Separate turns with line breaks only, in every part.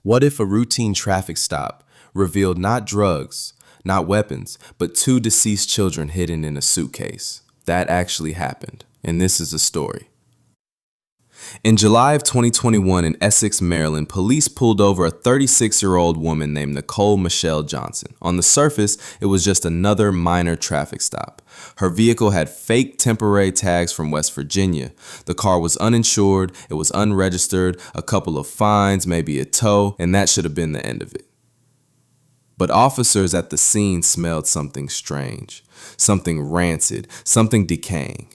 What if a routine traffic stop revealed not drugs, not weapons, but two deceased children hidden in a suitcase? That actually happened, and this is the story. In July of 2021 in Essex, Maryland, police pulled over a 36-year-old woman named Nicole Johnson. On the surface, it was just another minor traffic stop. Her vehicle had fake temporary tags from West Virginia. The car was uninsured, it was unregistered, a couple of fines, maybe a tow, and that should have been the end of it. But officers at the scene smelled something strange, something rancid, something decaying.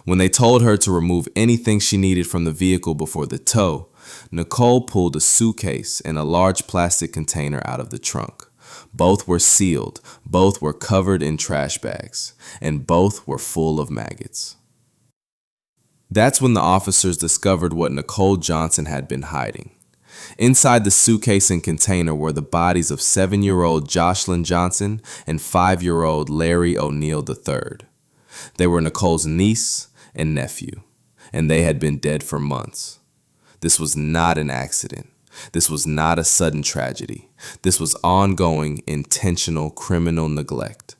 When they told her to remove anything she needed from the vehicle before the tow, Nicole pulled a suitcase and a large plastic container out of the trunk. Both were sealed, both were covered in trash bags, and both were full of maggots. That's when the officers discovered what Nicole Johnson had been hiding. Inside the suitcase and container were the bodies of 7-year-old Joshlyn Johnson and 5-year-old Larry O'Neill III. They were Nicole's niece and nephew, and they had been dead for months. This was not an accident. This was not a sudden tragedy. This was ongoing, intentional criminal neglect.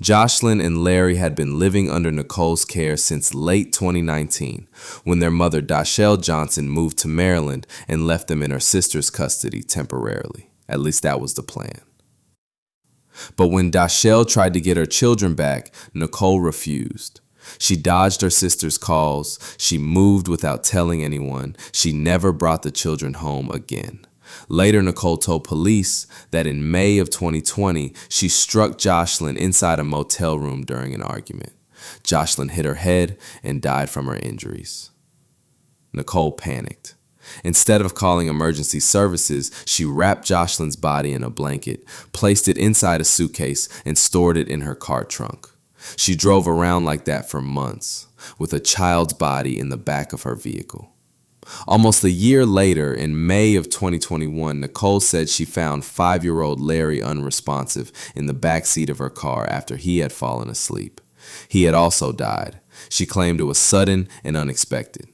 Joshlyn and Larry had been living under Nicole's care since late 2019, when their mother Nicole Johnson moved to Maryland and left them in her sister's custody temporarily. At least that was the plan. But when Nicole tried to get her children back, Nicole refused. She dodged her sister's calls. She moved without telling anyone. She never brought the children home again. Later, Nicole told police that in May of 2020, she struck Joshlyn inside a motel room during an argument. Joshlyn hit her head and died from her injuries. Nicole panicked. Instead of calling emergency services, she wrapped Joshlyn's body in a blanket, placed it inside a suitcase, and stored it in her car trunk. She drove around like that for months, with a child's body in the back of her vehicle. Almost a year later, in May of 2021, Nicole said she found 5-year-old Larry unresponsive in the back seat of her car after he had fallen asleep. He had also died. She claimed it was sudden and unexpected.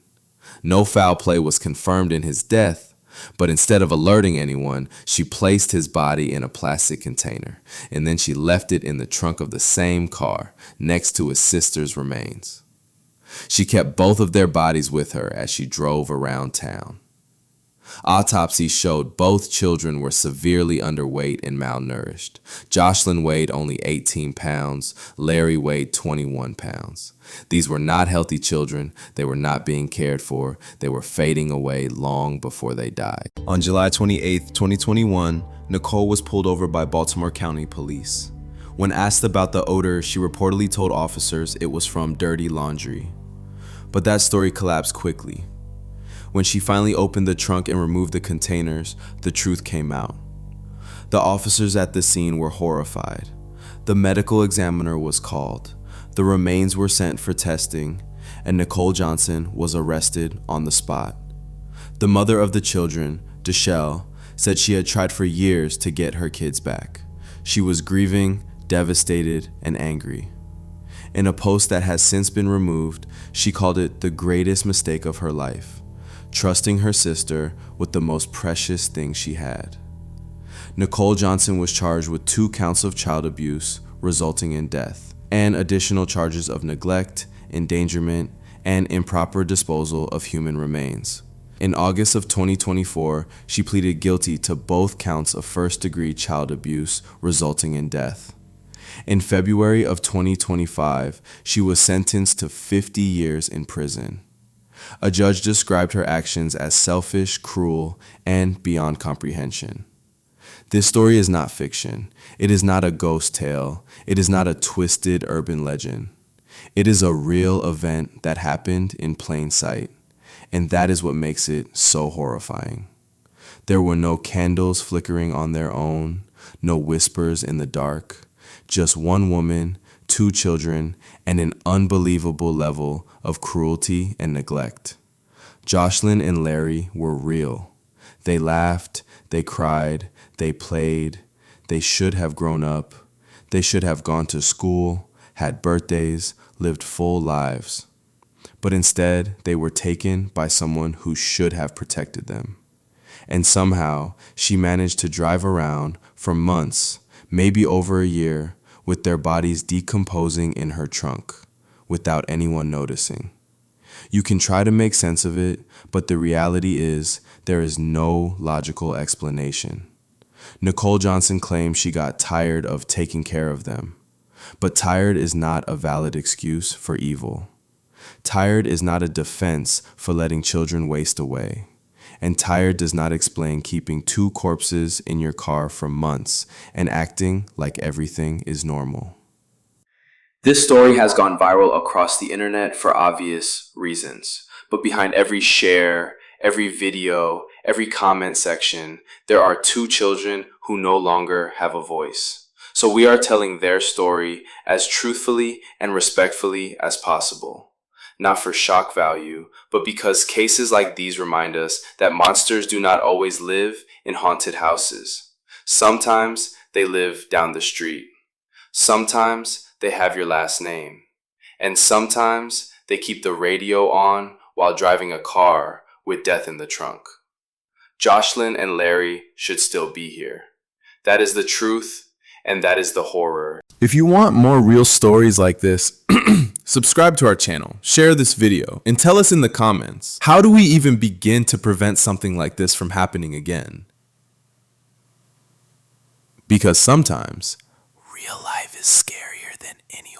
No foul play was confirmed in his death, but instead of alerting anyone, she placed his body in a plastic container, and then she left it in the trunk of the same car, next to his sister's remains. She kept both of their bodies with her as she drove around town. Autopsies showed both children were severely underweight and malnourished. Joshlyn weighed only 18 pounds. Larry weighed 21 pounds. These were not healthy children. They were not being cared for. They were fading away long before they died. On July 28, 2021, Nicole was pulled over by Baltimore County Police. When asked about the odor, she reportedly told officers it was from dirty laundry. But that story collapsed quickly. When she finally opened the trunk and removed the containers, the truth came out. The officers at the scene were horrified. The medical examiner was called. The remains were sent for testing, and Nicole Johnson was arrested on the spot. The mother of the children, Nicole, said she had tried for years to get her kids back. She was grieving, devastated, and angry. In a post that has since been removed, she called it the greatest mistake of her life, trusting her sister with the most precious thing she had. Nicole Johnson was charged with 2 counts of child abuse resulting in death, and additional charges of neglect, endangerment, and improper disposal of human remains. In August of 2024, she pleaded guilty to both counts of first-degree child abuse resulting in death. In February of 2025, she was sentenced to 50 years in prison. A judge described her actions as selfish, cruel, and beyond comprehension. This story is not fiction. It is not a ghost tale. It is not a twisted urban legend. It is a real event that happened in plain sight, and that is what makes it so horrifying. There were no candles flickering on their own, no whispers in the dark, just one woman, 2 children, and an unbelievable level of cruelty and neglect. Joshlyn and Larry were real. They laughed, they cried, they played, they should have grown up, they should have gone to school, had birthdays, lived full lives. But instead, they were taken by someone who should have protected them. And somehow she managed to drive around for months, maybe over a year, with their bodies decomposing in her trunk, without anyone noticing. You can try to make sense of it, but the reality is there is no logical explanation. Nicole Johnson claims she got tired of taking care of them. But tired is not a valid excuse for evil. Tired is not a defense for letting children waste away. And tired does not explain keeping 2 corpses in your car for months and acting like everything is normal.
This story has gone viral across the internet for obvious reasons. But behind every share, every video, every comment section, there are 2 children who no longer have a voice. So we are telling their story as truthfully and respectfully as possible. Not for shock value, but because cases like these remind us that monsters do not always live in haunted houses. Sometimes they live down the street. Sometimes they have your last name. And sometimes they keep the radio on while driving a car with death in the trunk. Joshlyn and Larry should still be here. That is the truth, and that is the horror.
If you want more real stories like this, subscribe to our channel, share this video, and tell us in the comments, how do we even begin to prevent something like this from happening again? Because sometimes, real life is scarier than any